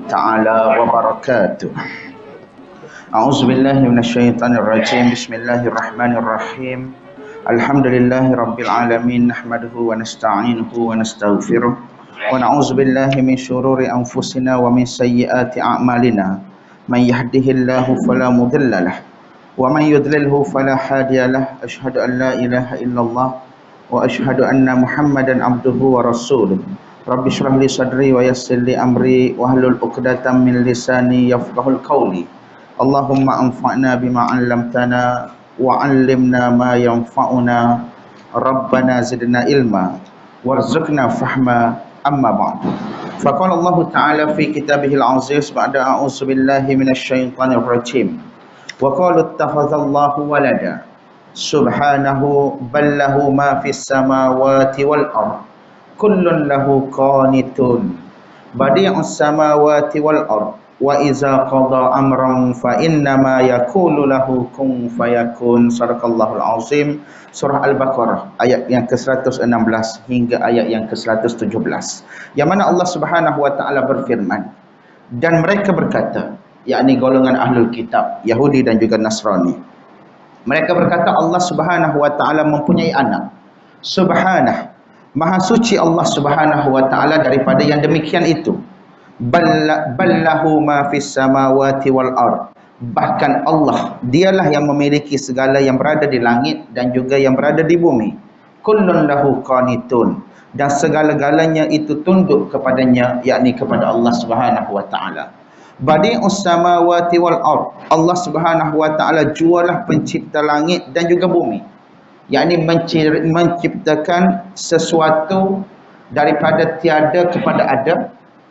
تعالى وبركاته. أعوذ بالله من الشيطان الرجيم. بسم الله الرحمن الرحيم. الحمد لله رب العالمين، نحمده ونستعينه ونستغفره ونعوذ بالله من شرور أنفسنا ومن سيئات أعمالنا. من يهده الله فلا مضل له ومن يضلله فلا هادي له. أشهد أن لا إله إلا الله وأشهد أن محمدا عبده ورسوله. رب اشرح لي صدري ويسر لي أمري واحلل عقدة من لساني يفقهوا قولي. اللهم انفعنا بما علمتنا وعلمنا ما ينفعنا. ربنا زدنا علما وارزقنا فهما. أما بعد، فقال الله تعالى في كتابه العزيز بعد أعوذ بالله من الشيطان الرجيم وقالوا اتخذ الله ولدا سبحانه بل له ما في السماوات والأرض كل له قانتون بديع السماوات والأرض وإذا قضى أمرا فإنما يقول له كن فيكون. Sadaqallahul Azim. Surah Al-Baqarah ayat yang ke-116 hingga ayat yang ke-117, yang mana Allah Subhanahu wa taala berfirman, dan mereka berkata, yakni golongan ahlul kitab Yahudi dan juga Nasrani, mereka berkata Allah Subhanahu wa taala mempunyai anak. Subhanah, maha suci Allah Subhanahu wa taala daripada yang demikian itu. Ballahu ma fis samawati wal ard. Bahkan Allah, dialah yang memiliki segala yang berada di langit dan juga yang berada di bumi. Kullun lahu qanitun, dan segala-galanya itu tunduk kepadanya, yakni kepada Allah Subhanahu wa taala. Badi'us samawati wal ard. Allah Subhanahu wa taala jualah pencipta langit dan juga bumi, yakni menciptakan sesuatu daripada tiada kepada ada.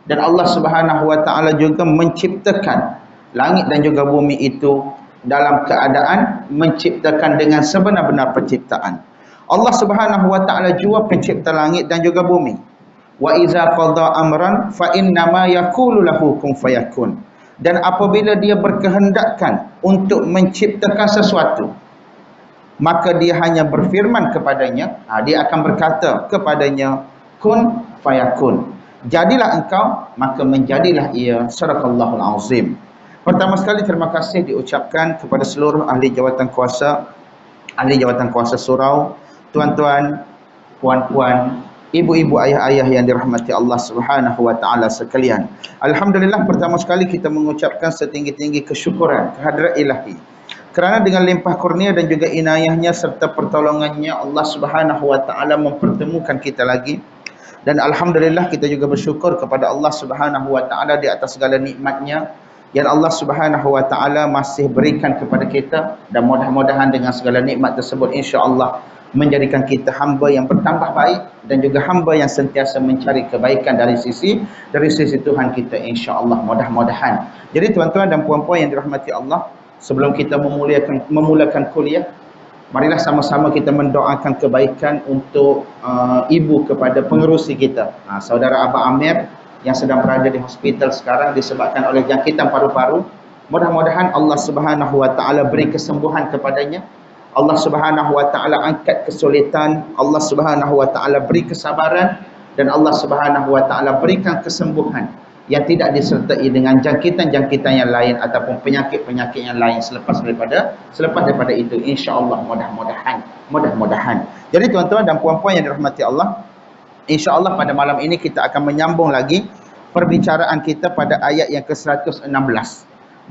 Dan Allah Subhanahu wa taala juga menciptakan langit dan juga bumi itu dalam keadaan menciptakan dengan sebenar-benar penciptaan. Allah Subhanahu wa taala jua pencipta langit dan juga bumi. Wa iza qada amran fa innama yaqulu lahu kun fayakun. Dan apabila dia berkehendakkan untuk menciptakan sesuatu, maka dia hanya berfirman kepadanya, dia akan berkata kepadanya, kun fayakun, jadilah engkau, maka menjadilah ia. Sadaqallahul Azim. Pertama sekali terima kasih diucapkan kepada seluruh ahli jawatan kuasa surau, tuan-tuan, puan-puan, ibu-ibu, ayah-ayah yang dirahmati Allah Subhanahu wa taala sekalian. Alhamdulillah, pertama sekali kita mengucapkan setinggi-tinggi kesyukuran kehadrat Ilahi, kerana dengan limpah kurnia dan juga inayahnya serta pertolongannya Allah Subhanahu wa taala mempertemukan kita lagi. Dan alhamdulillah kita juga bersyukur kepada Allah Subhanahu wa taala di atas segala nikmatnya yang Allah Subhanahu wa taala masih berikan kepada kita, dan mudah-mudahan dengan segala nikmat tersebut insya-Allah menjadikan kita hamba yang bertambah baik dan juga hamba yang sentiasa mencari kebaikan dari sisi Tuhan kita insya-Allah, mudah-mudahan. Jadi tuan-tuan dan puan-puan yang dirahmati Allah, sebelum kita memulakan kuliah, marilah sama-sama kita mendoakan kebaikan untuk ibu kepada pengerusi kita, saudara Abah Amir yang sedang berada di hospital sekarang disebabkan oleh jangkitan paru-paru. Mudah-mudahan Allah Subhanahu wa taala beri kesembuhan kepadanya. Allah Subhanahu wa taala angkat kesulitan, Allah Subhanahu wa taala beri kesabaran, dan Allah Subhanahu wa taala berikan kesembuhan yang tidak disertai dengan jangkitan-jangkitan yang lain ataupun penyakit-penyakit yang lain selepas daripada itu insya-Allah, mudah-mudahan. Jadi tuan-tuan dan puan-puan yang dirahmati Allah, insya-Allah pada malam ini kita akan menyambung lagi perbicaraan kita pada ayat yang ke-116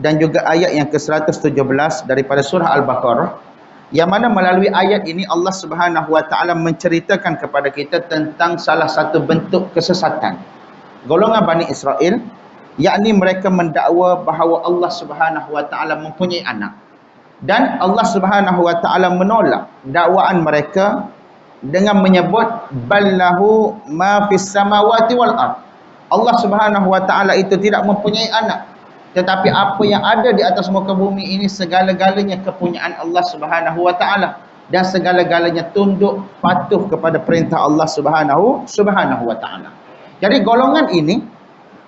dan juga ayat yang ke-117 daripada surah Al-Baqarah, yang mana melalui ayat ini Allah Subhanahu wa taala menceritakan kepada kita tentang salah satu bentuk kesesatan golongan Bani Israel, yakni mereka mendakwa bahawa Allah Subhanahu wa taala mempunyai anak, dan Allah Subhanahu wa taala menolak dakwaan mereka dengan menyebut ballahu ma fis samawati wal ard. Allah Subhanahu wa taala itu tidak mempunyai anak, tetapi apa yang ada di atas muka bumi ini segala-galanya kepunyaan Allah Subhanahu wa taala, dan segala-galanya tunduk patuh kepada perintah Allah Subhanahu wa taala. Jadi golongan ini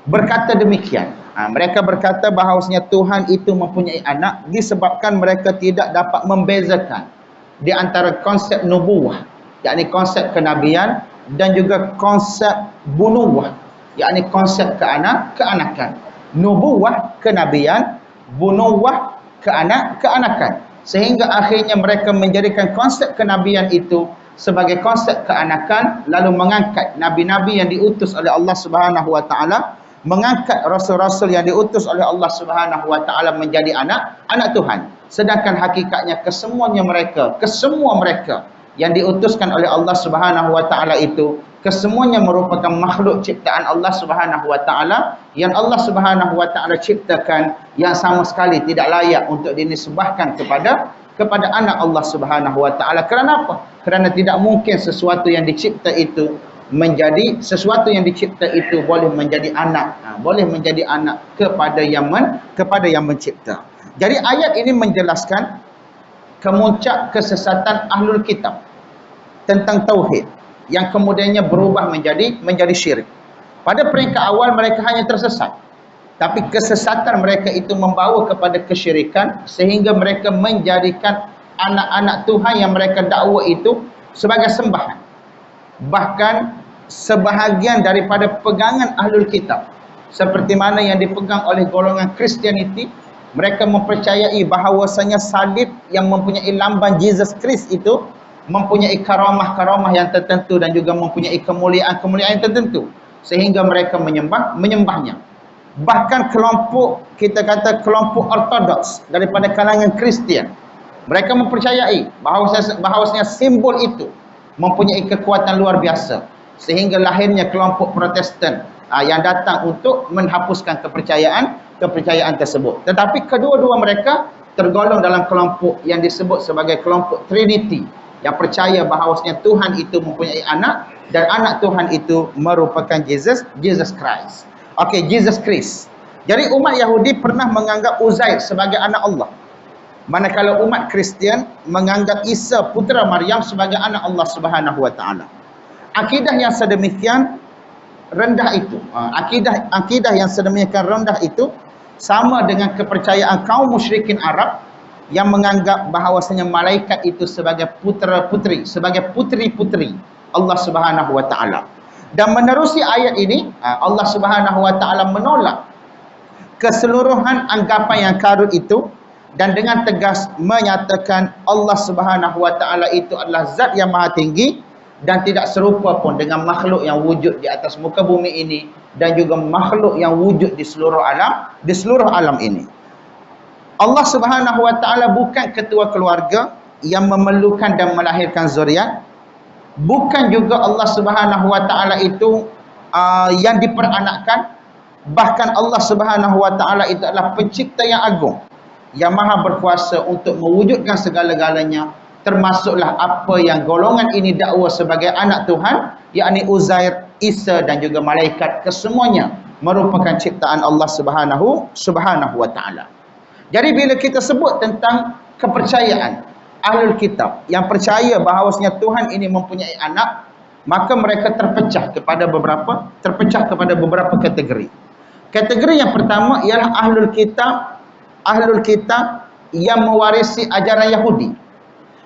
berkata demikian. Mereka berkata bahawasanya Tuhan itu mempunyai anak disebabkan mereka tidak dapat membezakan di antara konsep nubuwah, yakni konsep kenabian, dan juga konsep bunuwah, yakni konsep keanakan. nubuwah kenabian, bunuwah keanakan, sehingga akhirnya mereka menjadikan konsep kenabian itu sebagai konsep keanakan, lalu mengangkat nabi-nabi yang diutus oleh Allah Subhanahu wa taala, mengangkat rasul-rasul yang diutus oleh Allah Subhanahu wa taala menjadi anak Tuhan. Sedangkan hakikatnya kesemua mereka yang diutuskan oleh Allah Subhanahu wa taala itu kesemuanya merupakan makhluk ciptaan Allah Subhanahu wa taala yang Allah Subhanahu wa taala ciptakan, yang sama sekali tidak layak untuk dinisbahkan kepada anak Allah Subhanahu wa taala. Kerana apa? Kerana tidak mungkin sesuatu yang dicipta itu boleh menjadi anak, boleh menjadi anak kepada yang mencipta. Jadi ayat ini menjelaskan kemuncak kesesatan ahlul kitab tentang tauhid yang kemudiannya berubah menjadi syirik. Pada peringkat awal mereka hanya tersesat, tapi kesesatan mereka itu membawa kepada kesyirikan, sehingga mereka menjadikan anak-anak Tuhan yang mereka dakwa itu sebagai sembahan. Bahkan sebahagian daripada pegangan ahlul kitab, seperti mana yang dipegang oleh golongan Kristianiti, mereka mempercayai bahawasanya salib yang mempunyai lambang Jesus Christ itu mempunyai karamah-karamah yang tertentu dan juga mempunyai kemuliaan-kemuliaan yang tertentu, sehingga mereka menyembahnya. Bahkan kelompok ortodoks daripada kalangan Kristian, mereka mempercayai bahawasanya simbol itu mempunyai kekuatan luar biasa, sehingga lahirnya kelompok Protestan yang datang untuk menghapuskan kepercayaan tersebut. Tetapi kedua-dua mereka tergolong dalam kelompok yang disebut sebagai kelompok Trinity, yang percaya bahawasanya Tuhan itu mempunyai anak, dan anak Tuhan itu merupakan Jesus Christ. Okey, Jesus Christ. Jadi umat Yahudi pernah menganggap Uzair sebagai anak Allah, manakala umat Kristian menganggap Isa putera Maryam sebagai anak Allah Subhanahu wa taala. Akidah yang sedemikian rendah itu, akidah yang sedemikian rendah itu sama dengan kepercayaan kaum musyrikin Arab yang menganggap bahawasanya malaikat itu sebagai putera-putri, sebagai putri-putri Allah Subhanahu wa taala. Dan menerusi ayat ini, Allah Subhanahu wa taala menolak keseluruhan anggapan yang karut itu, dan dengan tegas menyatakan Allah Subhanahu wa taala itu adalah zat yang maha tinggi dan tidak serupa pun dengan makhluk yang wujud di atas muka bumi ini, dan juga makhluk yang wujud di seluruh alam ini. Allah Subhanahu wa taala bukan ketua keluarga yang memerlukan dan melahirkan zuriat. Bukan juga Allah Subhanahu wa taala itu yang diperanakkan. Bahkan Allah Subhanahu wa taala itu adalah pencipta yang agung, yang maha berkuasa untuk mewujudkan segala-galanya, termasuklah apa yang golongan ini dakwa sebagai anak Tuhan, yakni Uzair, Isa dan juga malaikat, kesemuanya merupakan ciptaan Allah Subhanahu wa taala. Jadi bila kita sebut tentang kepercayaan ahlul kitab yang percaya bahawasanya Tuhan ini mempunyai anak, maka mereka terpecah kepada beberapa kategori. Kategori yang pertama ialah ahlul kitab yang mewarisi ajaran Yahudi,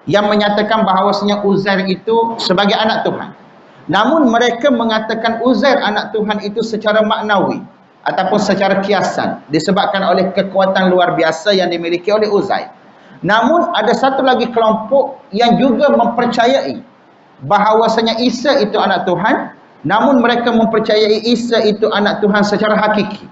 yang menyatakan bahawasanya Uzair itu sebagai anak Tuhan. Namun mereka mengatakan Uzair anak Tuhan itu secara maknawi ataupun secara kiasan, disebabkan oleh kekuatan luar biasa yang dimiliki oleh Uzair. Namun ada satu lagi kelompok yang juga mempercayai bahawasanya Isa itu anak Tuhan, namun mereka mempercayai Isa itu anak Tuhan secara hakiki.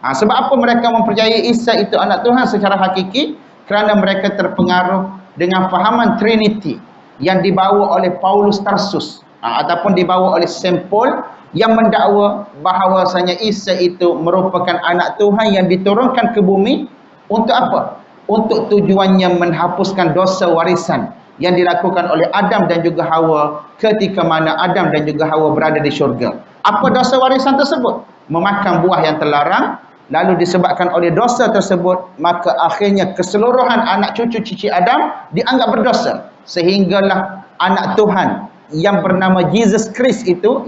Sebab apa mereka mempercayai Isa itu anak Tuhan secara hakiki? Kerana mereka terpengaruh dengan fahaman Trinity yang dibawa oleh Paulus Tarsus, ataupun dibawa oleh Saint Paul, yang mendakwa bahawasanya Isa itu merupakan anak Tuhan yang diturunkan ke bumi untuk apa? Untuk tujuannya menghapuskan dosa warisan yang dilakukan oleh Adam dan juga Hawa ketika mana Adam dan juga Hawa berada di syurga. Apa dosa warisan tersebut? Memakan buah yang terlarang. Lalu disebabkan oleh dosa tersebut, maka akhirnya keseluruhan anak cucu cici Adam dianggap berdosa, sehinggalah anak Tuhan yang bernama Jesus Christ itu,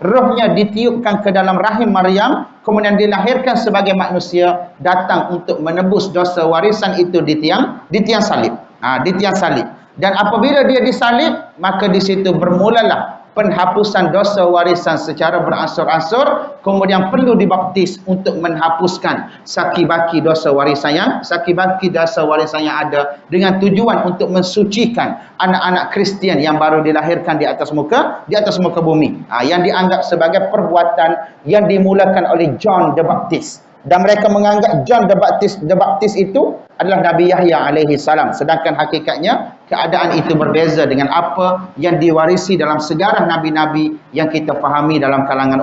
rohnya ditiupkan ke dalam rahim Maryam, kemudian dilahirkan sebagai manusia, datang untuk menebus dosa warisan itu di tiang salib. Dan apabila dia disalib, maka di situ bermulalah penghapusan dosa warisan secara beransur-ansur, kemudian perlu dibaptis untuk menghapuskan saki-baki dosa warisan yang ada, dengan tujuan untuk mensucikan anak-anak Kristian yang baru dilahirkan di atas muka bumi, yang dianggap sebagai perbuatan yang dimulakan oleh John the Baptist. Dan mereka menganggap John the Baptist itu adalah Nabi Yahya alaihi salam, sedangkan hakikatnya keadaan itu berbeza dengan apa yang diwarisi dalam sejarah nabi-nabi yang kita fahami dalam kalangan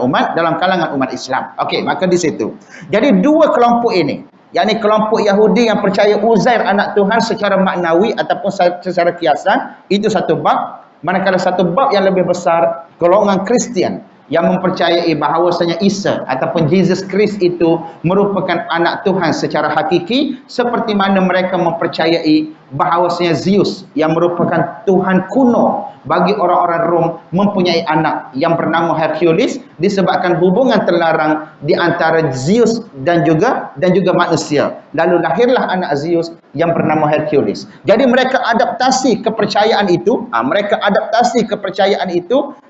umat Islam. Okey, maka di situ. Jadi dua kelompok ini, yakni kelompok Yahudi yang percaya Uzair anak Tuhan secara maknawi ataupun secara kiasan, itu satu bab. Manakala satu bab yang lebih besar, golongan Kristian yang mempercayai bahawasanya Isa ataupun Jesus Christ itu merupakan anak Tuhan secara hakiki, seperti mana mereka mempercayai bahawasanya Zeus yang merupakan Tuhan kuno bagi orang-orang Rom mempunyai anak yang bernama Hercules, disebabkan hubungan terlarang di antara Zeus dan juga manusia. Lalu lahirlah anak Zeus yang bernama Hercules. Jadi mereka adaptasi kepercayaan itu,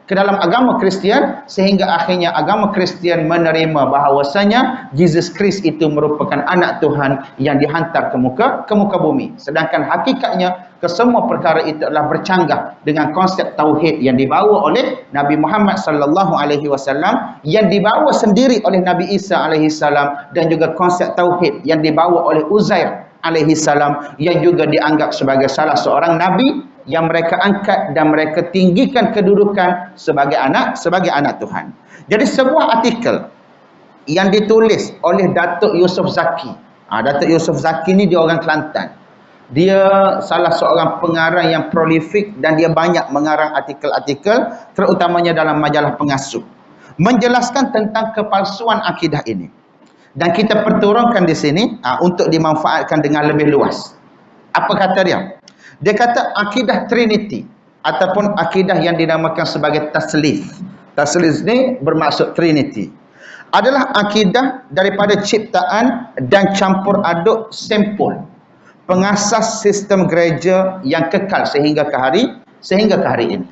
ke dalam agama Kristian, sehingga akhirnya agama Kristian menerima bahawasanya Jesus Christ itu merupakan anak Tuhan yang dihantar ke muka bumi. Sedangkan hakikatnya kesemua perkara itu adalah bercanggah dengan konsep tauhid yang dibawa oleh Nabi Muhammad sallallahu alaihi wasallam, yang dibawa sendiri oleh Nabi Isa alaihi salam, dan juga konsep tauhid yang dibawa oleh Uzair alaihi salam, yang juga dianggap sebagai salah seorang nabi yang mereka angkat dan mereka tinggikan kedudukan sebagai anak Tuhan. Jadi sebuah artikel yang ditulis oleh Datuk Yusof Zaki. Datuk Yusof Zaki ni dia orang Kelantan. Dia salah seorang pengarang yang prolific dan dia banyak mengarang artikel-artikel, terutamanya dalam majalah Pengasuh, menjelaskan tentang kepalsuan akidah ini. Dan kita perturunkan di sini untuk dimanfaatkan dengan lebih luas. Apa kata dia? Dia kata akidah Trinity ataupun akidah yang dinamakan sebagai taslith. Taslith ni bermaksud Trinity. Adalah akidah daripada ciptaan dan campur aduk sampul pengasas sistem gereja yang kekal sehingga ke hari ini.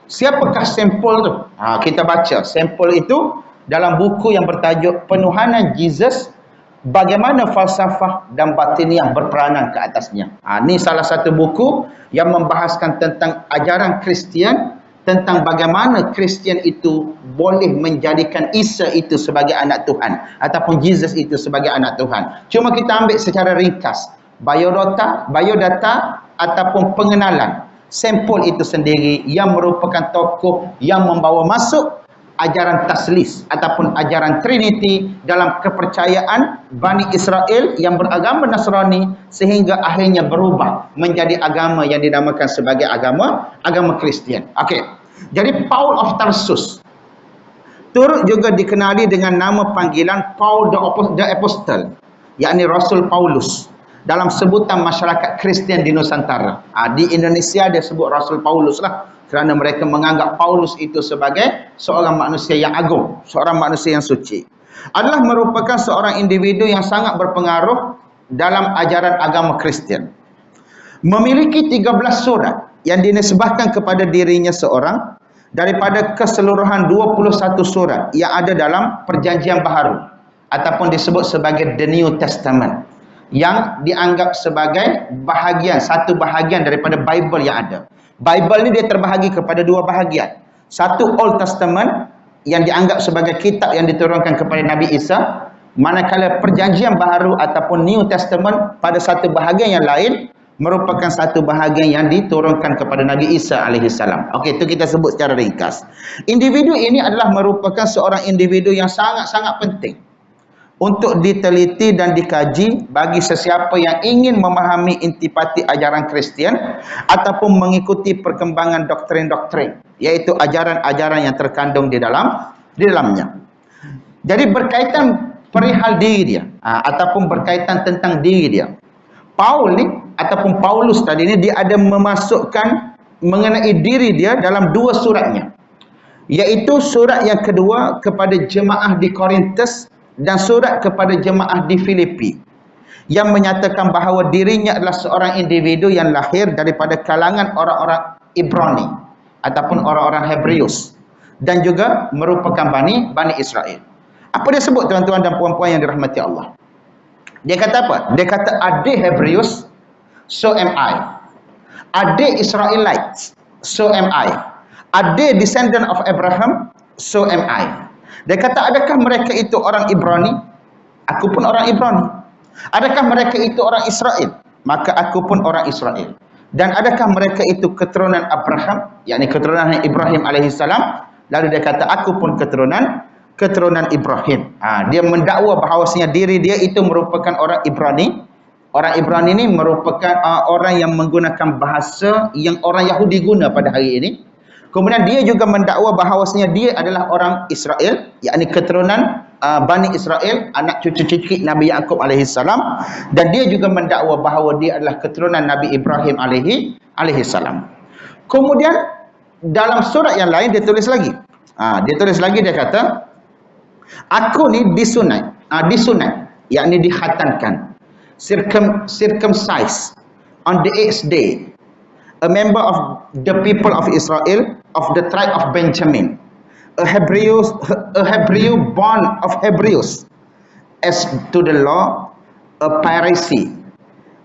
Siapakah sampul tu? Kita baca sampul itu dalam buku yang bertajuk Penuhanan Jesus, Bagaimana Falsafah dan Batiniah Berperanan ke Atasnya. Ini salah satu buku yang membahaskan tentang ajaran Kristian, tentang bagaimana Kristian itu boleh menjadikan Isa itu sebagai anak Tuhan ataupun Jesus itu sebagai anak Tuhan. Cuma kita ambil secara ringkas biodata ataupun pengenalan sampul itu sendiri yang merupakan tokoh yang membawa masuk ajaran taslis ataupun ajaran Trinity dalam kepercayaan Bani Israel yang beragama Nasrani, sehingga akhirnya berubah menjadi agama yang dinamakan sebagai agama Kristian. Okey. Jadi Paul of Tarsus turut juga dikenali dengan nama panggilan Paul the Apostle, yakni Rasul Paulus, dalam sebutan masyarakat Kristian di Nusantara. Di Indonesia dia sebut Rasul Paulus lah, kerana mereka menganggap Paulus itu sebagai seorang manusia yang agung, seorang manusia yang suci. Adalah merupakan seorang individu yang sangat berpengaruh dalam ajaran agama Kristian. Memiliki 13 surat yang dinisbahkan kepada dirinya seorang daripada keseluruhan 21 surat yang ada dalam Perjanjian Baharu ataupun disebut sebagai The New Testament, yang dianggap sebagai satu bahagian daripada Bible yang ada. Bible ni dia terbahagi kepada dua bahagian. Satu Old Testament yang dianggap sebagai kitab yang diturunkan kepada Nabi Isa, manakala Perjanjian Baharu ataupun New Testament pada satu bahagian yang lain merupakan satu bahagian yang diturunkan kepada Nabi Isa alaihi salam. Okey, itu kita sebut secara ringkas. Individu ini adalah merupakan seorang individu yang sangat-sangat penting untuk diteliti dan dikaji bagi sesiapa yang ingin memahami intipati ajaran Kristian ataupun mengikuti perkembangan doktrin-doktrin, iaitu ajaran-ajaran yang terkandung di dalamnya. Jadi berkaitan perihal diri dia ataupun berkaitan tentang diri dia, Paul ni ataupun Paulus tadi ni, dia ada memasukkan mengenai diri dia dalam dua suratnya, iaitu surat yang kedua kepada jemaah di Korintus dan surat kepada jemaah di Filipi, yang menyatakan bahawa dirinya adalah seorang individu yang lahir daripada kalangan orang-orang Ibrani ataupun orang-orang Hebreus, dan juga merupakan Bani Israel. Apa dia sebut tuan-tuan dan puan-puan yang dirahmati Allah? Dia kata apa? Dia kata adik Hebrews, so am I. Adik Israelites, so am I. Adik descendant of Abraham, so am I. Dia kata adakah mereka itu orang Ibrani? Aku pun orang Ibrani. Adakah mereka itu orang Israel? Maka aku pun orang Israel. Dan adakah mereka itu keturunan Abraham, yakni keturunan Ibrahim alaihissalam? Lalu dia kata aku pun keturunan Ibrahim. Dia mendakwa bahawasanya diri dia itu merupakan orang Ibrani. Orang Ibrani ini merupakan orang yang menggunakan bahasa yang orang Yahudi guna pada hari ini. Kemudian dia juga mendakwa bahawasanya dia adalah orang Israel, yakni keturunan Bani Israel, anak cucu cicit Nabi Yaqub alaihissalam, dan dia juga mendakwa bahawa dia adalah keturunan Nabi Ibrahim alaihissalam. Kemudian dalam surat yang lain dia tulis lagi. Dia kata aku ni disunat, yakni dikhatankan, circumcised on the 8th day, a member of the people of Israel, of the tribe of Benjamin, a Hebrew born of Hebrews, as to the law, a Pharisee,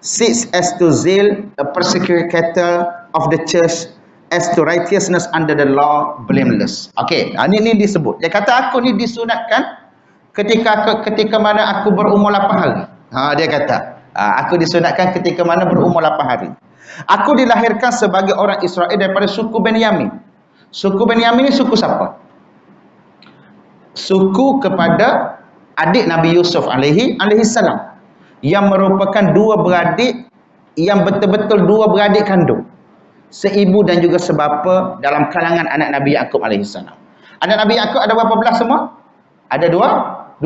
six as to zeal, a persecutor of the church, as to righteousness under the law, blameless. Okey, ini disebut. Dia kata aku ni disunatkan ketika mana aku berumur 8 hari. Dia kata aku disunatkan ketika mana berumur 8 hari. Aku dilahirkan sebagai orang Israel daripada suku Benyamin. Suku Benyamin ni suku siapa? Suku kepada adik Nabi Yusuf alaihissalam, yang merupakan dua beradik yang betul-betul dua beradik kandung, seibu dan juga sebapa dalam kalangan anak Nabi Yaqub alaihissalam. Anak Nabi Yaqub ada berapa belas semua? Ada 12.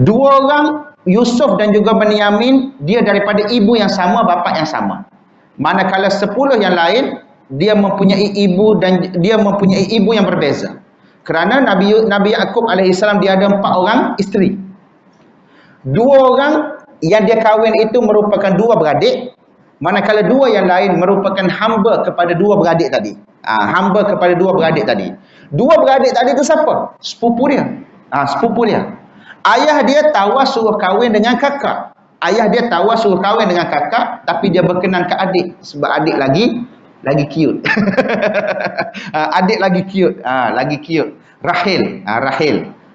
Dua orang, Yusuf dan juga Benyamin, dia daripada ibu yang sama, bapa yang sama. Manakala 10 yang lain, dia mempunyai ibu yang berbeza. Kerana Nabi Yaqub alaihissalam dia ada 4 orang isteri. 2 orang yang dia kahwin itu merupakan 2 beradik, manakala 2 yang lain merupakan hamba kepada 2 beradik tadi. Hamba kepada 2 beradik tadi. 2 beradik tadi itu siapa? Sepupu dia. Sepupu dia. Ayah dia tawas suruh kahwin dengan kakak. Tapi dia berkenan ke adik sebab adik lagi cute. Adik lagi cute. Rahil,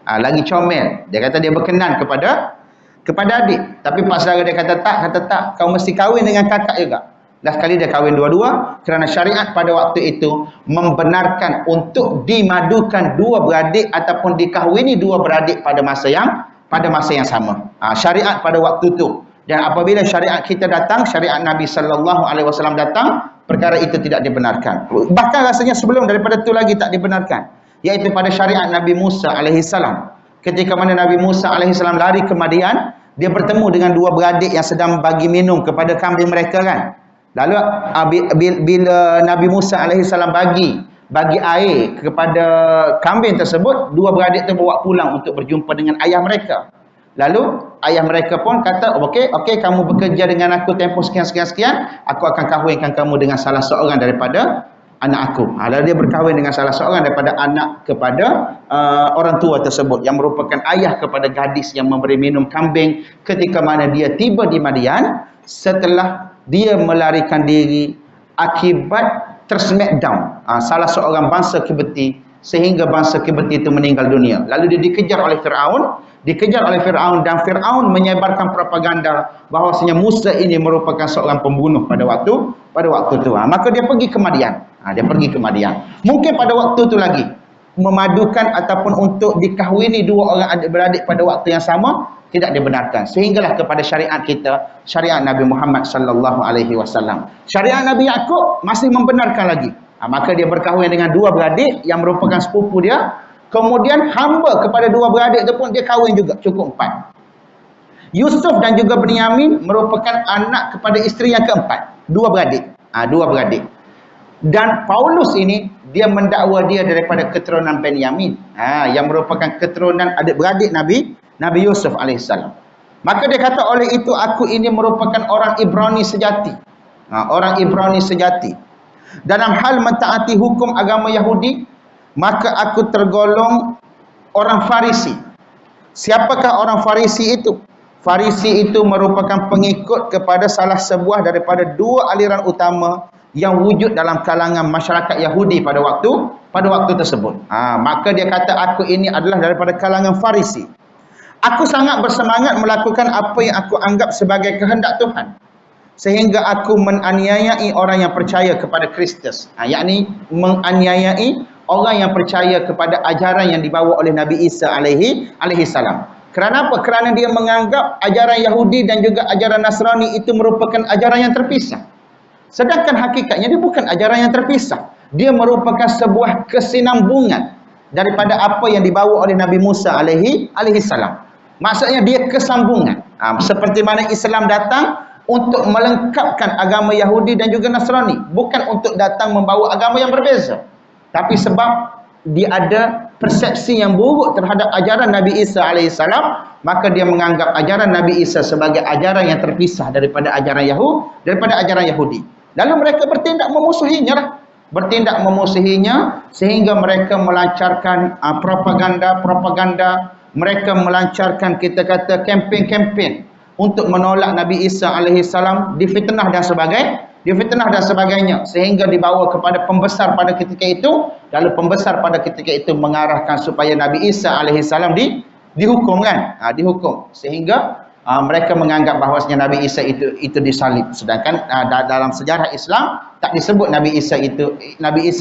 lagi comel. Dia kata dia berkenan kepada adik. Tapi pak saudara dia kata tak, kau mesti kahwin dengan kakak juga. Last kali dia kahwin dua-dua kerana syariat pada waktu itu membenarkan untuk dimadukan 2 beradik ataupun dikahwini 2 beradik pada masa yang sama. Syariat pada waktu itu. Dan apabila syariat kita datang, syariat Nabi sallallahu alaihi wasallam datang, perkara itu tidak dibenarkan. Bahkan rasanya sebelum daripada itu lagi tak dibenarkan, iaitu pada syariat Nabi Musa alaihissalam. Ketika mana Nabi Musa alaihissalam lari ke Madian, dia bertemu dengan 2 beradik yang sedang bagi minum kepada kambing mereka kan. Lalu bila Nabi Musa alaihissalam bagi air kepada kambing tersebut, 2 beradik itu bawa pulang untuk berjumpa dengan ayah mereka. Lalu ayah mereka pun kata, okey, kamu bekerja dengan aku tempoh sekian, aku akan kahwinkan kamu dengan salah seorang daripada anak aku. Lalu dia berkahwin dengan salah seorang daripada anak kepada orang tua tersebut, yang merupakan ayah kepada gadis yang memberi minum kambing ketika mana dia tiba di Madian setelah dia melarikan diri akibat tersmackdown salah seorang bangsa Kibti, sehingga bangsa Kibti itu meninggal dunia. Lalu dia dikejar oleh Firaun dan Firaun menyebarkan propaganda bahawasanya Musa ini merupakan seorang pembunuh pada waktu itu. Maka dia pergi ke Madian. Mungkin pada waktu itu lagi memadukan ataupun untuk dikahwini 2 orang adik-beradik pada waktu yang sama tidak dibenarkan, sehinggalah kepada syariat kita, syariat Nabi Muhammad sallallahu alaihi wasallam. Syariat Nabi Yaqub masih membenarkan lagi. Maka dia berkahwin dengan 2 beradik yang merupakan sepupu dia. Kemudian hamba kepada 2 beradik itu pun dia kahwin juga, cukup 4. Yusuf dan juga Benyamin merupakan anak kepada isteri yang keempat, 2 beradik. 2 beradik. Dan Paulus ini dia mendakwa dia daripada keturunan Benyamin, yang merupakan keturunan adik-beradik Nabi Yusuf alaihissalam. Maka dia kata, oleh itu aku ini merupakan orang Ibrani sejati. Orang Ibrani sejati. Dalam hal mentaati hukum agama Yahudi maka aku tergolong orang Farisi. Siapakah orang Farisi itu? Farisi itu merupakan pengikut kepada salah sebuah daripada dua aliran utama yang wujud dalam kalangan masyarakat Yahudi pada waktu tersebut. Maka dia kata aku ini adalah daripada kalangan Farisi. Aku sangat bersemangat melakukan apa yang aku anggap sebagai kehendak Tuhan, sehingga aku menganiayai orang yang percaya kepada Kristus. Yakni menganiayai orang yang percaya kepada ajaran yang dibawa oleh Nabi Isa alaihi salam. Kerana apa? Kerana dia menganggap ajaran Yahudi dan juga ajaran Nasrani itu merupakan ajaran yang terpisah. Sedangkan hakikatnya dia bukan ajaran yang terpisah. Dia merupakan sebuah kesinambungan daripada apa yang dibawa oleh Nabi Musa alaihi salam. Maksudnya dia kesambungan. Seperti mana Islam datang untuk melengkapkan agama Yahudi dan juga Nasrani, bukan untuk datang membawa agama yang berbeza. Tapi sebab dia ada persepsi yang buruk terhadap ajaran Nabi Isa alaihissalam, maka dia menganggap ajaran Nabi Isa sebagai ajaran yang terpisah daripada ajaran Yahudi. Lalu mereka bertindak memusuhinya sehingga mereka melancarkan propaganda, mereka melancarkan kita kata kempen untuk menolak Nabi Isa alaihissalam, difitnah dan sebagainya, sehingga dibawa kepada pembesar pada ketika itu. Lalu pembesar pada ketika itu mengarahkan supaya Nabi Isa alaihissalam dihukum, sehingga mereka menganggap bahawasanya Nabi Isa itu disalib. Sedangkan dalam sejarah Islam tak disebut Nabi Isa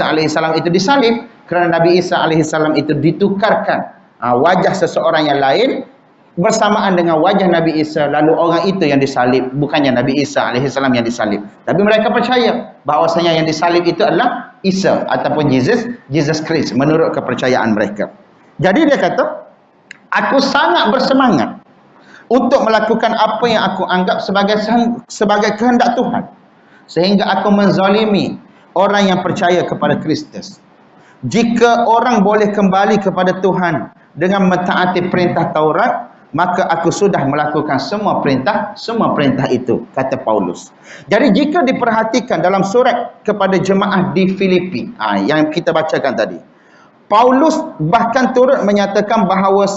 alaihissalam itu disalib, kerana Nabi Isa alaihissalam itu ditukarkan wajah seseorang yang lain bersamaan dengan wajah Nabi Isa, lalu orang itu yang disalib, bukannya Nabi Isa alaihissalam yang disalib. Tapi mereka percaya bahawasanya yang disalib itu adalah Isa ataupun Jesus Christ menurut kepercayaan mereka. Jadi dia kata, aku sangat bersemangat untuk melakukan apa yang aku anggap sebagai kehendak Tuhan, sehingga aku menzalimi orang yang percaya kepada Kristus. Jika orang boleh kembali kepada Tuhan dengan mentaati perintah Taurat, maka aku sudah melakukan semua perintah itu, kata Paulus. Jadi jika diperhatikan dalam surat kepada jemaah di Filipi, yang kita bacakan tadi, Paulus bahkan turut menyatakan bahawa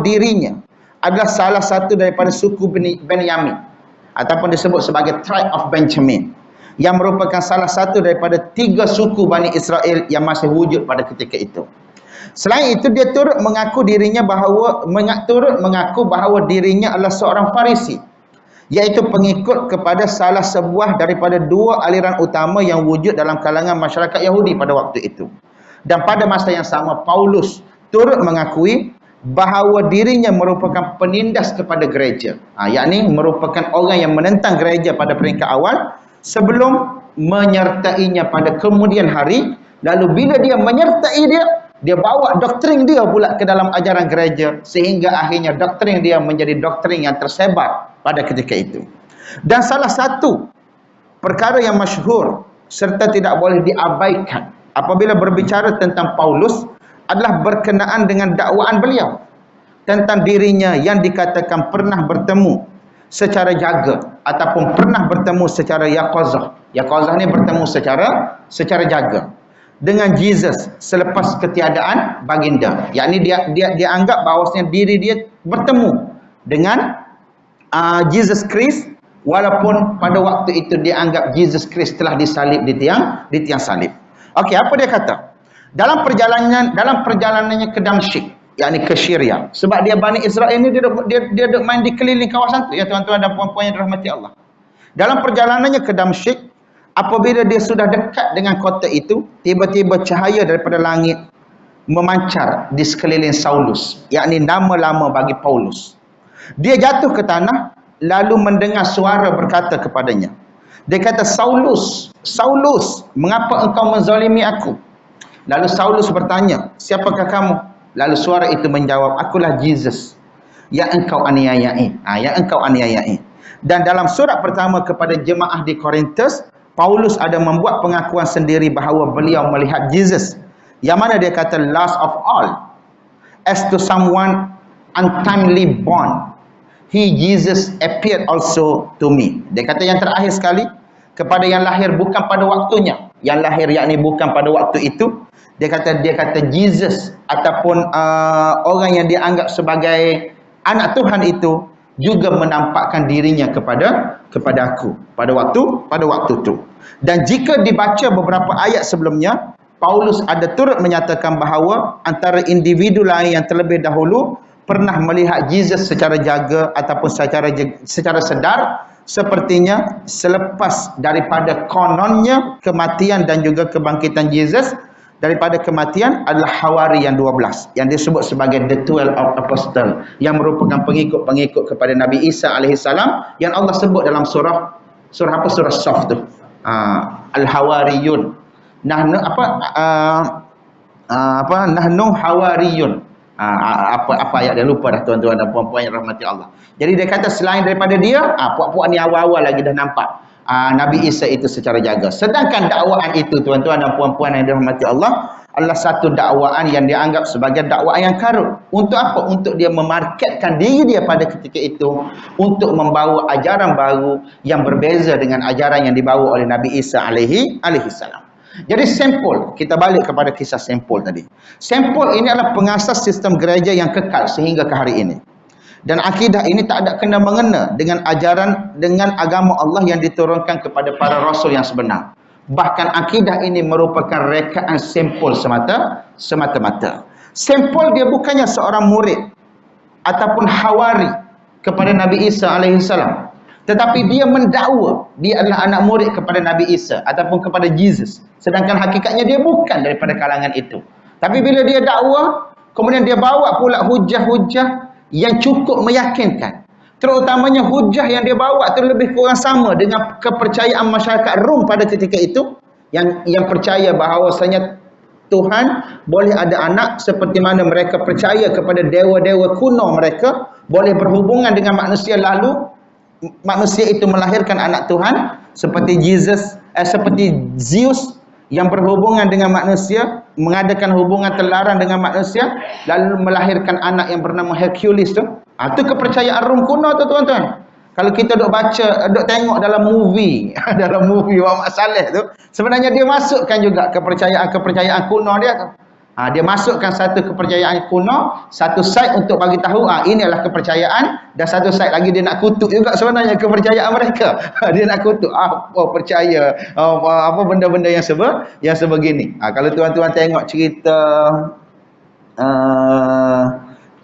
dirinya adalah salah satu daripada suku Benyamin, ataupun disebut sebagai tribe of Benjamin, yang merupakan salah satu daripada 3 suku Bani Israel yang masih wujud pada ketika itu. Selain itu, dia turut mengaku bahawa dirinya adalah seorang Farisi, iaitu pengikut kepada salah sebuah daripada 2 aliran utama yang wujud dalam kalangan masyarakat Yahudi pada waktu itu. Dan pada masa yang sama, Paulus turut mengakui bahawa dirinya merupakan penindas kepada gereja, yakni merupakan orang yang menentang gereja pada peringkat awal sebelum menyertainya pada kemudian hari. Lalu bila dia menyertai dia bawa doktrin dia pula ke dalam ajaran gereja, sehingga akhirnya doktrin dia menjadi doktrin yang tersebar pada ketika itu. Dan salah satu perkara yang masyhur serta tidak boleh diabaikan apabila berbicara tentang Paulus adalah berkenaan dengan dakwaan beliau tentang dirinya yang dikatakan pernah bertemu secara jaga ataupun pernah bertemu secara yaqazah. Yaqazah ni bertemu secara jaga dengan Jesus selepas ketiadaan baginda. Yakni dia anggap bahawasanya diri dia bertemu dengan Jesus Christ, walaupun pada waktu itu dia anggap Jesus Christ telah disalib di tiang salib. Okey, apa dia kata? Dalam perjalanannya ke Damsyik, yakni ke Syria, sebab dia Bani Israel ni dia duk main di keliling kawasan tu, ya tuan-tuan dan puan-puan yang dirahmati Allah. Dalam perjalanannya ke Damsyik, apabila dia sudah dekat dengan kota itu, tiba-tiba cahaya daripada langit memancar di sekeliling Saulus, yakni nama lama bagi Paulus. Dia jatuh ke tanah, lalu mendengar suara berkata kepadanya. Dia kata, Saulus, Saulus, mengapa engkau menzalimi aku? Lalu Saulus bertanya, siapakah kamu? Lalu suara itu menjawab, akulah Jesus yang engkau aniayai. Dan dalam surat pertama kepada jemaah di Korintus, Paulus ada membuat pengakuan sendiri bahawa beliau melihat Jesus, yang mana dia kata, last of all, as to someone untimely born, he Jesus appeared also to me. Dia kata yang terakhir sekali, kepada yang lahir bukan pada waktunya, yang lahir, yakni bukan pada waktu itu. Dia kata Jesus ataupun orang yang dianggap sebagai anak Tuhan itu juga menampakkan dirinya kepada aku pada waktu itu. Dan jika dibaca beberapa ayat sebelumnya, Paulus ada turut menyatakan bahawa antara individu lain yang terlebih dahulu pernah melihat Jesus secara jaga ataupun secara sedar, sepertinya selepas daripada kononnya kematian dan juga kebangkitan Jesus daripada kematian adalah Hawari yang 12 yang disebut sebagai the 12 Apostle, yang merupakan pengikut kepada Nabi Isa alaihissalam, yang Allah sebut dalam surah apa, surah Saf tu, Al-Hawariyun. Nahnu nahnu hawariyun. Apa ayat dia lupa dah, tuan-tuan dan puan-puan yang rahmati Allah. Jadi dia kata selain daripada dia, puak-puak ni awal-awal lagi dah nampak Nabi Isa itu secara jaga. Sedangkan dakwaan itu, tuan-tuan dan puan-puan yang dirahmati Allah, adalah satu dakwaan yang dianggap sebagai dakwaan yang karut. Untuk apa? Untuk dia memarketkan diri dia pada ketika itu, untuk membawa ajaran baru yang berbeza dengan ajaran yang dibawa oleh Nabi Isa alaihi salam. Jadi sampul, kita balik kepada kisah sampul tadi. Sampul ini adalah pengasas sistem gereja yang kekal sehingga ke hari ini. Dan akidah ini tak ada kena mengena dengan ajaran, dengan agama Allah yang diturunkan kepada para rasul yang sebenar. Bahkan akidah ini merupakan rekaan sampul semata-mata. Sampul dia bukannya seorang murid ataupun hawari kepada Nabi Isa alaihissalam, tetapi dia mendakwa dia adalah anak murid kepada Nabi Isa ataupun kepada Jesus. Sedangkan hakikatnya dia bukan daripada kalangan itu. Tapi bila dia dakwa, kemudian dia bawa pula hujah-hujah yang cukup meyakinkan. Terutamanya hujah yang dia bawa itu lebih kurang sama dengan kepercayaan masyarakat Rom pada ketika itu, yang percaya bahawasanya Tuhan boleh ada anak, seperti mana mereka percaya kepada dewa-dewa kuno mereka boleh berhubungan dengan manusia, lalu manusia itu melahirkan anak Tuhan seperti seperti Zeus yang berhubungan dengan manusia, mengadakan hubungan terlarang dengan manusia, lalu melahirkan anak yang bernama Hercules tu. Itu kepercayaan Rom kuno tu, tuan-tuan. Kalau kita duk baca, duk tengok dalam movie dalam movie Muhammad Saleh tu, sebenarnya dia masukkan juga kepercayaan kuno dia tu. Dia masukkan satu kepercayaan kuno, satu side untuk bagi tahu ini adalah kepercayaan, dan satu side lagi dia nak kutuk juga sebenarnya kepercayaan mereka. Dia nak kutuk percaya apa benda-benda yang sebegini. Kalau tuan-tuan tengok cerita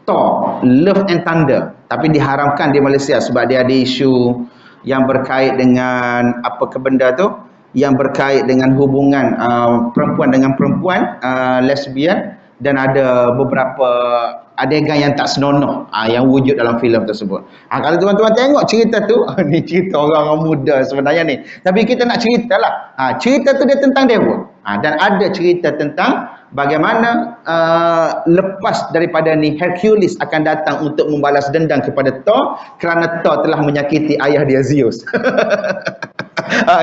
Thor, Love and Thunder, tapi diharamkan di Malaysia sebab dia ada isu yang berkait dengan apa ke benda tu, yang berkait dengan hubungan perempuan dengan perempuan, lesbian, dan ada beberapa adegan yang tak senonoh yang wujud dalam filem tersebut. Kalau tuan-tuan tengok cerita tu, ni cerita orang muda sebenarnya ni, tapi kita nak ceritalah. Cerita tu dia tentang dewa. Dan ada cerita tentang bagaimana lepas daripada ni Hercules akan datang untuk membalas dendam kepada Thor kerana Thor telah menyakiti ayah dia Zeus.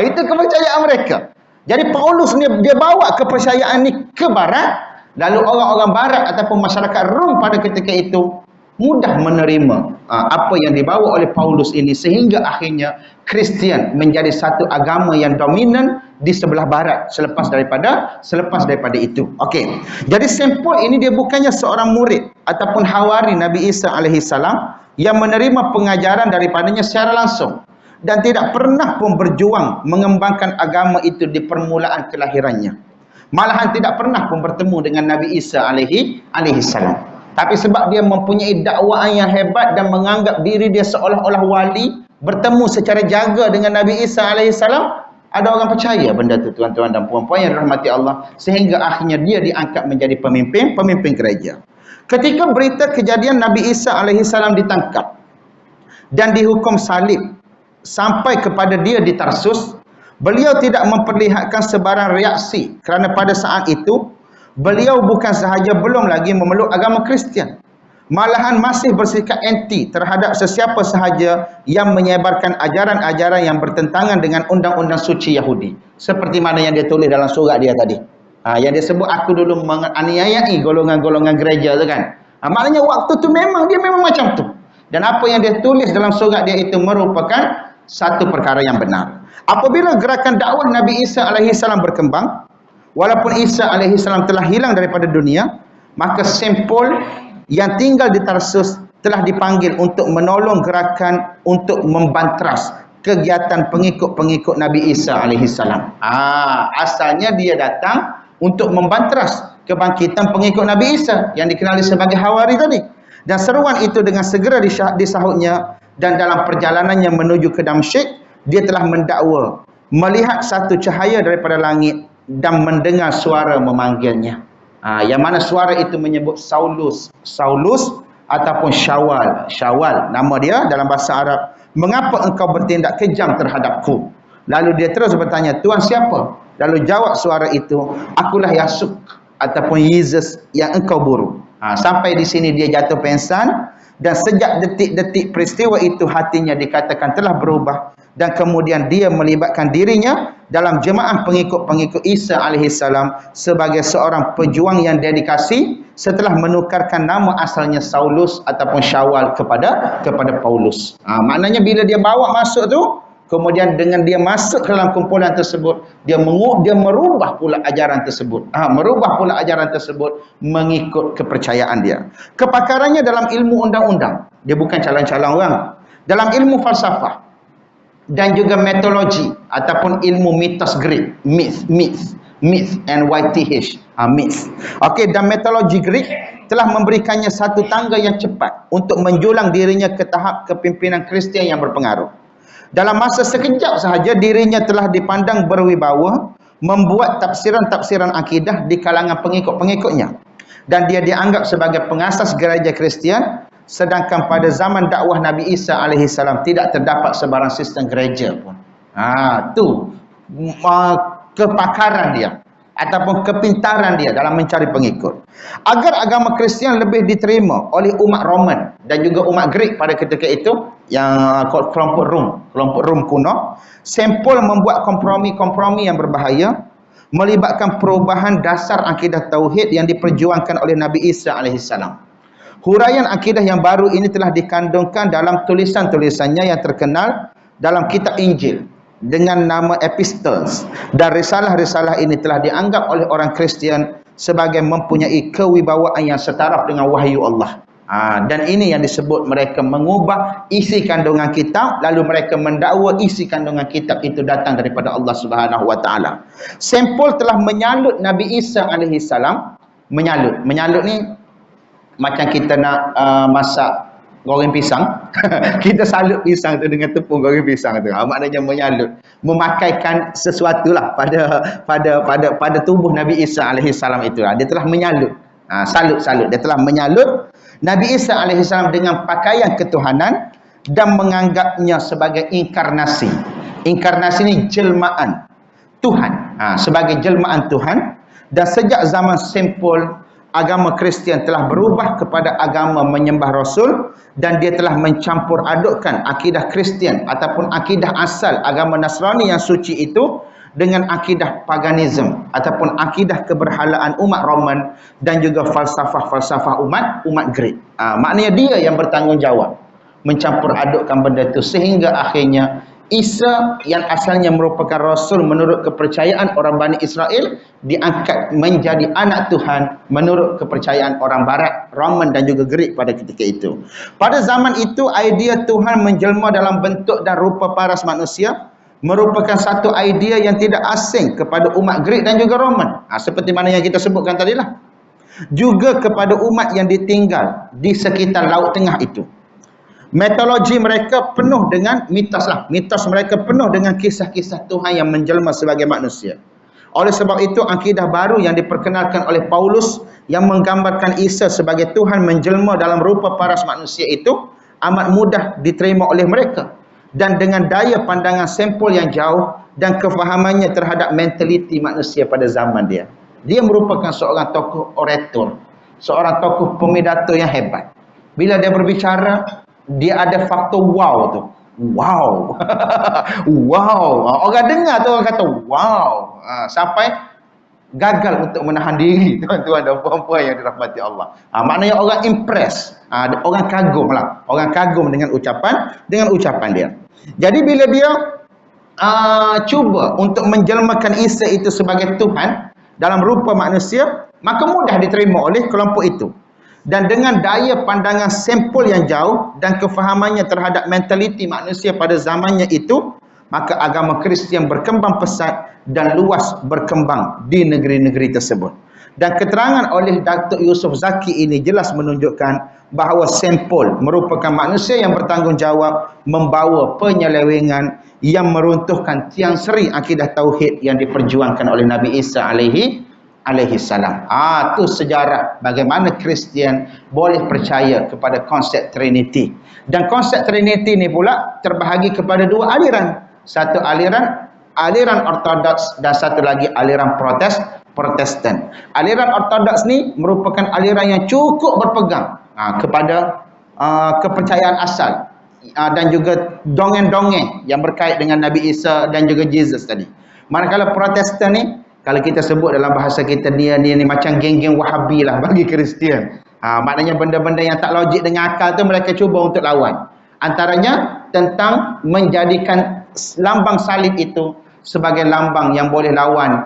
Itu kepercayaan mereka. Jadi Paulus ni dia bawa kepercayaan ni ke barat, lalu orang-orang barat ataupun masyarakat Rom pada ketika itu mudah menerima apa yang dibawa oleh Paulus ini, sehingga akhirnya Kristian menjadi satu agama yang dominan di sebelah barat selepas daripada itu. Okey. Jadi sampul ini dia bukannya seorang murid ataupun hawari Nabi Isa alaihissalam yang menerima pengajaran daripadanya secara langsung, dan tidak pernah pun berjuang mengembangkan agama itu di permulaan kelahirannya. Malahan tidak pernah pun bertemu dengan Nabi Isa alaihissalam. Tapi sebab dia mempunyai dakwaan yang hebat dan menganggap diri dia seolah-olah wali, bertemu secara jaga dengan Nabi Isa alaihissalam, ada orang percaya benda tu, tuan-tuan dan puan-puan yang dirahmati Allah, sehingga akhirnya dia diangkat menjadi pemimpin gereja. Ketika berita kejadian Nabi Isa alaihissalam ditangkap dan dihukum salib sampai kepada dia di Tarsus, beliau tidak memperlihatkan sebarang reaksi, kerana pada saat itu beliau bukan sahaja belum lagi memeluk agama Kristian, malahan masih bersikap anti terhadap sesiapa sahaja yang menyebarkan ajaran-ajaran yang bertentangan dengan undang-undang suci Yahudi. Seperti mana yang dia tulis dalam surat dia tadi. Yang dia sebut, aku dulu menganiayai golongan-golongan gereja tu kan. Maknanya waktu tu memang macam tu. Dan apa yang dia tulis dalam surat dia itu merupakan satu perkara yang benar. Apabila gerakan dakwah Nabi Isa alaihi salam berkembang, walaupun Isa alaihi salam telah hilang daripada dunia, maka Saint-Paul yang tinggal di Tarsus telah dipanggil untuk menolong gerakan untuk membantras kegiatan pengikut-pengikut Nabi Isa alaihi salam. Asalnya dia datang untuk membantras kebangkitan pengikut Nabi Isa yang dikenali sebagai Hawari tadi. Dan seruan itu dengan segera disahutnya, dan dalam perjalanannya menuju ke Damsyik, dia telah mendakwa melihat satu cahaya daripada langit dan mendengar suara memanggilnya. Yang mana suara itu menyebut Saulus, Saulus ataupun Syawal. Syawal nama dia dalam bahasa Arab. Mengapa engkau bertindak kejam terhadapku? Lalu dia terus bertanya, Tuhan siapa? Lalu jawab suara itu, akulah Yasuk ataupun Yesus yang engkau buru. Sampai di sini dia jatuh pingsan, dan sejak detik-detik peristiwa itu hatinya dikatakan telah berubah, dan kemudian dia melibatkan dirinya dalam jemaah pengikut-pengikut Isa alaihi salam sebagai seorang pejuang yang dedikasi setelah menukarkan nama asalnya Saulus ataupun Syawal kepada Paulus. Maknanya bila dia bawa masuk tu, kemudian dengan dia masuk ke dalam kumpulan tersebut, dia merubah pula ajaran tersebut. Merubah pula ajaran tersebut mengikut kepercayaan dia. Kepakarannya dalam ilmu undang-undang. Dia bukan calon-calon orang. Dalam ilmu falsafah dan juga metodologi ataupun ilmu mitos Greek, myth and YTH, myth. Okey, dan metodologi Greek telah memberikannya satu tangga yang cepat untuk menjulang dirinya ke tahap kepimpinan Kristian yang berpengaruh. Dalam masa sekejap sahaja dirinya telah dipandang berwibawa, membuat tafsiran-tafsiran akidah di kalangan pengikut-pengikutnya, dan dia dianggap sebagai pengasas gereja Kristian. Sedangkan pada zaman dakwah Nabi Isa alaihi salam tidak terdapat sebarang sistem gereja pun. Tu kepakaran dia ataupun kepintaran dia dalam mencari pengikut. Agar agama Kristian lebih diterima oleh umat Roman dan juga umat Greek pada ketika itu, yang kelompok Rom kuno, Saint-Paul membuat kompromi-kompromi yang berbahaya, melibatkan perubahan dasar akidah tauhid yang diperjuangkan oleh Nabi Isa alaihi salam. Huraian akidah yang baru ini telah dikandungkan dalam tulisan-tulisannya yang terkenal dalam kitab Injil dengan nama epistles, dan risalah-risalah ini telah dianggap oleh orang Kristian sebagai mempunyai kewibawaan yang setaraf dengan wahyu Allah. Dan ini yang disebut mereka mengubah isi kandungan kitab, lalu mereka mendakwa isi kandungan kitab itu datang daripada Allah Subhanahu wa taala. Saint-Paul telah menyalut Nabi Isa alaihi salam. Menyalut ni macam kita nak masak goreng pisang. Kita salut pisang tu dengan tepung goreng pisang tu. Maknanya menyalut, memakaikan sesuatu lah pada tubuh Nabi Isa alaihi salam itu. Dia telah menyalut. Salut. Dia telah menyalut Nabi Isa alaihi salam dengan pakaian ketuhanan dan menganggapnya sebagai inkarnasi. Inkarnasi ni jelmaan Tuhan. Sebagai jelmaan Tuhan. Dan sejak zaman Saint-Paul, agama Kristian telah berubah kepada agama menyembah Rasul, dan dia telah mencampur adukkan akidah Kristian ataupun akidah asal agama Nasrani yang suci itu dengan akidah paganism ataupun akidah keberhalaan umat Roman dan juga falsafah-falsafah umat Greek. Maknanya dia yang bertanggungjawab mencampur adukkan benda itu, sehingga akhirnya Isa yang asalnya merupakan Rasul menurut kepercayaan orang Bani Israel diangkat menjadi anak Tuhan menurut kepercayaan orang Barat, Roman dan juga Greek pada ketika itu. Pada zaman itu, idea Tuhan menjelma dalam bentuk dan rupa paras manusia merupakan satu idea yang tidak asing kepada umat Greek dan juga Roman. Seperti mana yang kita sebutkan tadilah. Juga kepada umat yang ditinggal di sekitar Laut Tengah itu. Metodologi mereka penuh dengan mitos lah. Mitos mereka penuh dengan kisah-kisah Tuhan yang menjelma sebagai manusia. Oleh sebab itu, akidah baru yang diperkenalkan oleh Paulus yang menggambarkan Isa sebagai Tuhan menjelma dalam rupa paras manusia itu amat mudah diterima oleh mereka. Dan dengan daya pandangan Saint-Paul yang jauh dan kefahamannya terhadap mentaliti manusia pada zaman dia. Dia merupakan seorang tokoh orator, seorang tokoh pemidato yang hebat. Bila dia berbicara, dia ada faktor wow tu. Wow. Wow. Orang dengar tu orang kata wow. Sampai gagal untuk menahan diri, tuan-tuan dan puan-puan yang dirahmati Allah. Maknanya orang impress. Orang kagum lah. Orang kagum dengan ucapan dia. Jadi bila dia cuba untuk menjelmakan Isa itu sebagai Tuhan dalam rupa manusia, maka mudah diterima oleh kelompok itu. Dan dengan daya pandangan sampel yang jauh dan kefahamannya terhadap mentaliti manusia pada zamannya itu, maka agama Kristian berkembang pesat dan luas berkembang di negeri-negeri tersebut. Dan keterangan oleh Datuk Yusof Zaki ini jelas menunjukkan bahawa sampel merupakan manusia yang bertanggungjawab membawa penyelewengan yang meruntuhkan tiang seri akidah tauhid yang diperjuangkan oleh Nabi Isa alaihi salam. Itu sejarah bagaimana Kristian boleh percaya kepada konsep Trinity. Dan konsep Trinity ni pula terbahagi kepada dua aliran. Satu aliran Ortodoks dan satu lagi aliran Protestan. Aliran Ortodoks ni merupakan aliran yang cukup berpegang kepada kepercayaan asal dan juga dongeng-dongeng yang berkait dengan Nabi Isa dan juga Jesus tadi. Manakala Protestan ni, kalau kita sebut dalam bahasa kita, dia ni macam geng-geng Wahabi lah bagi Kristian. Maknanya benda-benda yang tak logik dengan akal tu mereka cuba untuk lawan. Antaranya tentang menjadikan lambang salib itu sebagai lambang yang boleh lawan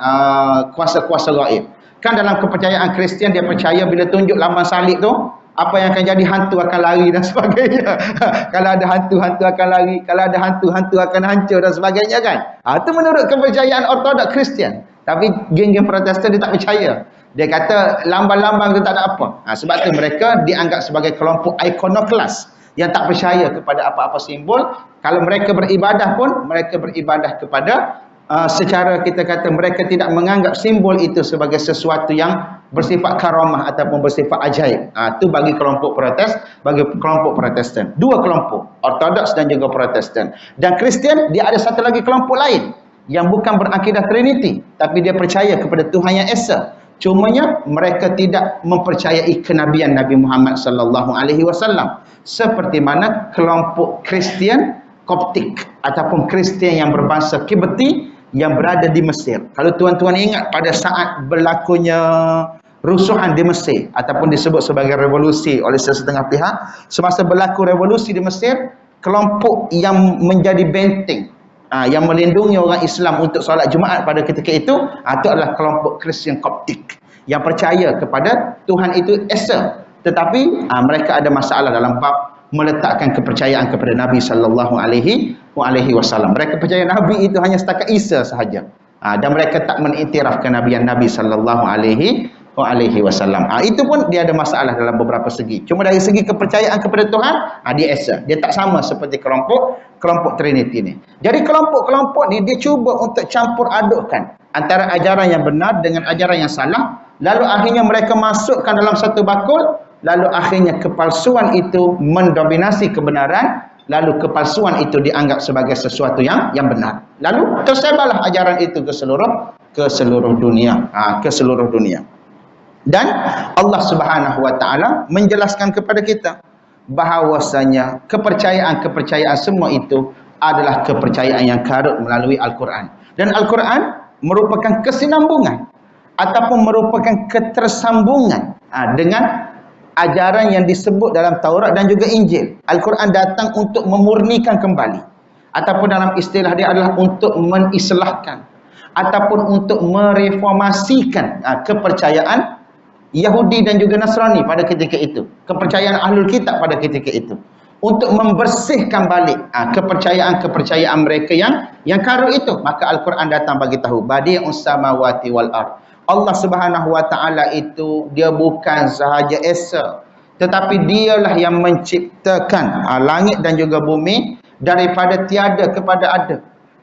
kuasa-kuasa gaib. Kan dalam kepercayaan Kristian dia percaya bila tunjuk lambang salib tu, apa yang akan jadi, hantu akan lari dan sebagainya. Kalau ada hantu akan lari, kalau ada hantu akan hancur dan sebagainya kan. Itu menurut kepercayaan Ortodoks Kristian. Tapi geng-geng Protestan dia tak percaya. Dia kata lambang-lambang itu tak ada apa. Sebab tu mereka dianggap sebagai kelompok ikonoklas yang tak percaya kepada apa-apa simbol. Kalau mereka beribadah pun, mereka beribadah kepada secara kita kata mereka tidak menganggap simbol itu sebagai sesuatu yang bersifat karamah ataupun bersifat ajaib. Itu bagi kelompok Protestan. Dua kelompok, Ortodoks dan juga Protestan. Dan Kristian dia ada satu lagi kelompok lain yang bukan berakidah Trinity, tapi dia percaya kepada Tuhan yang Esa. Cumanya mereka tidak mempercayai kenabian Nabi Muhammad sallallahu alaihi wasallam seperti mana kelompok Kristian Koptik ataupun Kristian yang berbangsa Kibti yang berada di Mesir. Kalau tuan-tuan ingat pada saat berlakunya rusuhan di Mesir ataupun disebut sebagai revolusi oleh sesetengah pihak, semasa berlaku revolusi di Mesir, kelompok yang menjadi benteng yang melindungi orang Islam untuk solat Jumaat pada ketika itu adalah kelompok Kristian Koptik yang percaya kepada Tuhan itu Esa, tetapi mereka ada masalah dalam bab meletakkan kepercayaan kepada Nabi sallallahu alaihi wasallam. Mereka percaya Nabi itu hanya setakat Isa sahaja. Dan mereka tak mengiktiraf kenabian Nabi sallallahu alaihi wasallam. Itu pun dia ada masalah dalam beberapa segi. Cuma dari segi kepercayaan kepada Tuhan, dia Esa. Dia tak sama seperti kelompok Trinity ni. Jadi kelompok-kelompok ni dia cuba untuk campur adukkan antara ajaran yang benar dengan ajaran yang salah, lalu akhirnya mereka masukkan dalam satu bakul, lalu akhirnya kepalsuan itu mendominasi kebenaran, lalu kepalsuan itu dianggap sebagai sesuatu yang benar. Lalu tersebarlah ajaran itu ke seluruh dunia. Dan Allah Subhanahu wa taala menjelaskan kepada kita bahawasanya kepercayaan semua itu adalah kepercayaan yang karut melalui Al-Quran. Dan Al-Quran merupakan kesinambungan ataupun merupakan ketersambungan dengan ajaran yang disebut dalam Taurat dan juga Injil. Al-Quran datang untuk memurnikan kembali, ataupun dalam istilah dia adalah untuk mengislahkan ataupun untuk mereformasikan kepercayaan Yahudi dan juga Nasrani pada ketika itu, kepercayaan Ahlul Kitab pada ketika itu, untuk membersihkan balik kepercayaan mereka yang karut itu. Maka Al-Quran datang bagi tahu badi'us samawati wal ard. Allah Subhanahu wa taala itu dia bukan sahaja Esa, tetapi dialah yang menciptakan langit dan juga bumi daripada tiada kepada ada.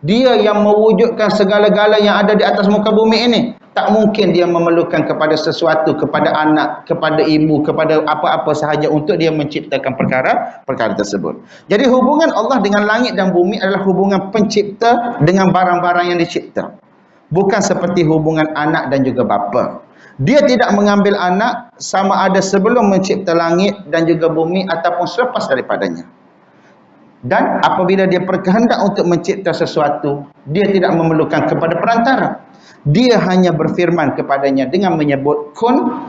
Dia yang mewujudkan segala-gala yang ada di atas muka bumi ini. Tak mungkin dia memerlukan kepada sesuatu, kepada anak, kepada ibu, kepada apa-apa sahaja untuk dia menciptakan perkara tersebut. Jadi hubungan Allah dengan langit dan bumi adalah hubungan pencipta dengan barang-barang yang dicipta. Bukan seperti hubungan anak dan juga bapa. Dia tidak mengambil anak sama ada sebelum mencipta langit dan juga bumi ataupun selepas daripadanya. Dan apabila dia berkehendak untuk mencipta sesuatu, dia tidak memerlukan kepada perantara. Dia hanya berfirman kepadanya dengan menyebut kun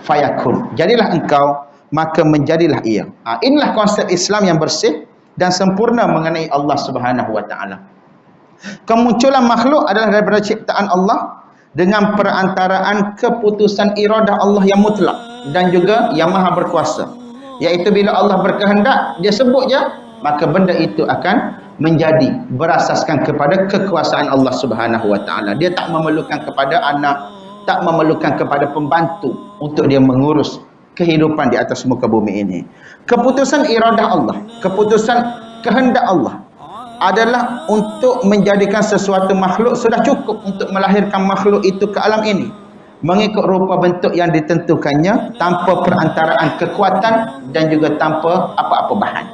fayakun. Jadilah engkau, maka menjadilah ia. Inilah konsep Islam yang bersih dan sempurna mengenai Allah Subhanahu wa taala. Kemunculan makhluk adalah daripada ciptaan Allah dengan perantaraan keputusan iradah Allah yang mutlak dan juga yang maha berkuasa. Iaitu bila Allah berkehendak, dia sebut je, maka benda itu akan menjadi berasaskan kepada kekuasaan Allah Subhanahu wa taala. Dia tak memerlukan kepada anak, tak memerlukan kepada pembantu untuk dia mengurus kehidupan di atas muka bumi ini. Keputusan iradah Allah, keputusan kehendak Allah adalah untuk menjadikan sesuatu makhluk sudah cukup untuk melahirkan makhluk itu ke alam ini mengikut rupa bentuk yang ditentukannya tanpa perantaraan kekuatan dan juga tanpa apa-apa bahan.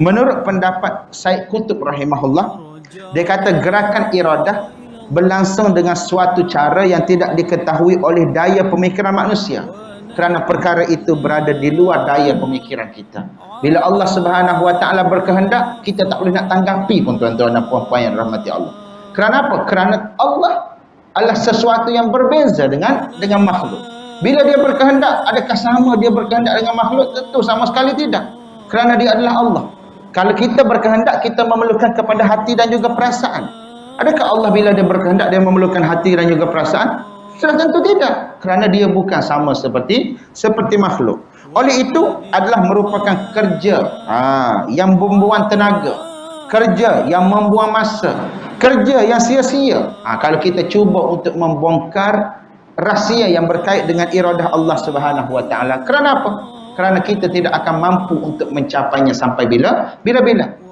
Menurut pendapat Said Qutb rahimahullah, dia kata gerakan iradah berlangsung dengan suatu cara yang tidak diketahui oleh daya pemikiran manusia, kerana perkara itu berada di luar daya pemikiran kita. Bila Allah Subhanahu wa taala berkehendak, kita tak boleh nak tanggapi pun, tuan-tuan dan puan-puan yang rahmati Allah. Kerana apa? Kerana Allah adalah sesuatu yang berbeza dengan makhluk. Bila dia berkehendak, adakah sama dia berkehendak dengan makhluk? Tentu sama sekali tidak. Kerana dia adalah Allah. Kalau kita berkehendak, kita memerlukan kepada hati dan juga perasaan. Adakah Allah bila dia berkehendak, dia memerlukan hati dan juga perasaan? Sudah tentu tidak. Kerana dia bukan sama seperti makhluk. Oleh itu adalah merupakan kerja yang membuang tenaga, kerja yang membuang masa, kerja yang sia-sia kalau kita cuba untuk membongkar rahsia yang berkait dengan iradah Allah Subhanahu wa taala. Kerana apa? Kerana kita tidak akan mampu untuk mencapainya sampai bila.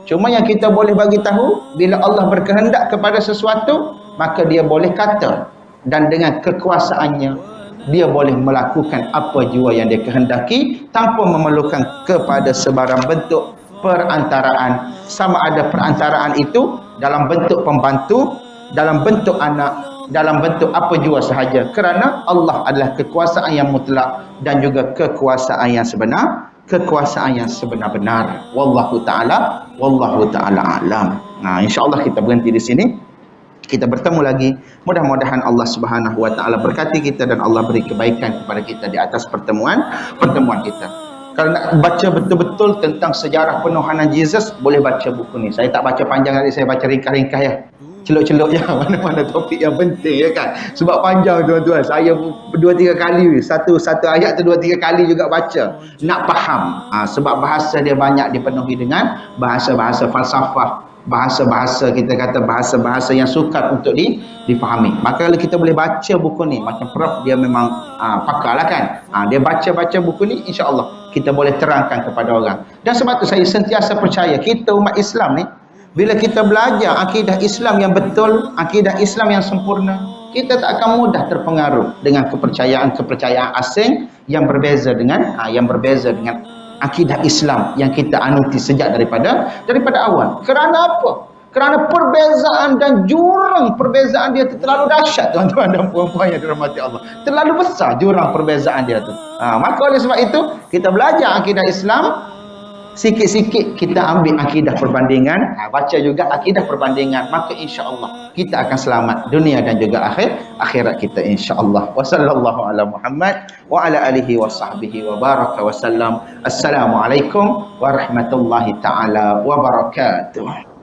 Cuma yang kita boleh bagi tahu, bila Allah berkehendak kepada sesuatu, maka dia boleh kata, dan dengan kekuasaannya dia boleh melakukan apa jua yang dia kehendaki tanpa memerlukan kepada sebarang bentuk perantaraan. Sama ada perantaraan itu dalam bentuk pembantu, dalam bentuk anak, dalam bentuk apa jua sahaja. Kerana Allah adalah kekuasaan yang mutlak dan juga kekuasaan yang sebenar, kekuasaan yang sebenar-benar. Wallahu ta'ala alam. InsyaAllah kita berhenti di sini. Kita bertemu lagi. Mudah-mudahan Allah Subhanahu wa taala berkati kita dan Allah beri kebaikan kepada kita di atas pertemuan kita. Kalau nak baca betul-betul tentang sejarah penuhanan Yesus, boleh baca buku ni. Saya tak baca panjang nanti, saya baca ringkas-ringkas ya. Celup-celup je mana-mana topik yang penting ya kan. Sebab panjang tuan-tuan. Saya 2-3 kali satu ayat tu 2-3 kali juga baca. Nak faham. Sebab bahasa dia banyak dipenuhi dengan bahasa-bahasa falsafah, bahasa-bahasa, kita kata bahasa-bahasa yang sukar untuk difahami. Maka kalau kita boleh baca buku ni, macam Prof dia memang pakar lah kan, dia baca-baca buku ni, insya-Allah kita boleh terangkan kepada orang. Dan sebab tu saya sentiasa percaya kita umat Islam ni, bila kita belajar akidah Islam yang betul, akidah Islam yang sempurna, kita tak akan mudah terpengaruh dengan kepercayaan asing yang berbeza dengan akidah Islam yang kita anuti sejak daripada awal. Kerana apa? Kerana perbezaan dan jurang perbezaan dia itu terlalu dahsyat, tuan-tuan dan puan-puan yang dirahmati Allah. Terlalu besar jurang perbezaan dia tu. Maka oleh sebab itu kita belajar akidah Islam, sikit-sikit kita ambil akidah perbandingan, baca juga akidah perbandingan, maka insya-Allah kita akan selamat dunia dan juga akhirat kita insya-Allah. Wassallallahu ala Muhammad wa ala alihi wa sahbihi wa baraka wa sallam. Assalamualaikum warahmatullahi taala wabarakatuh.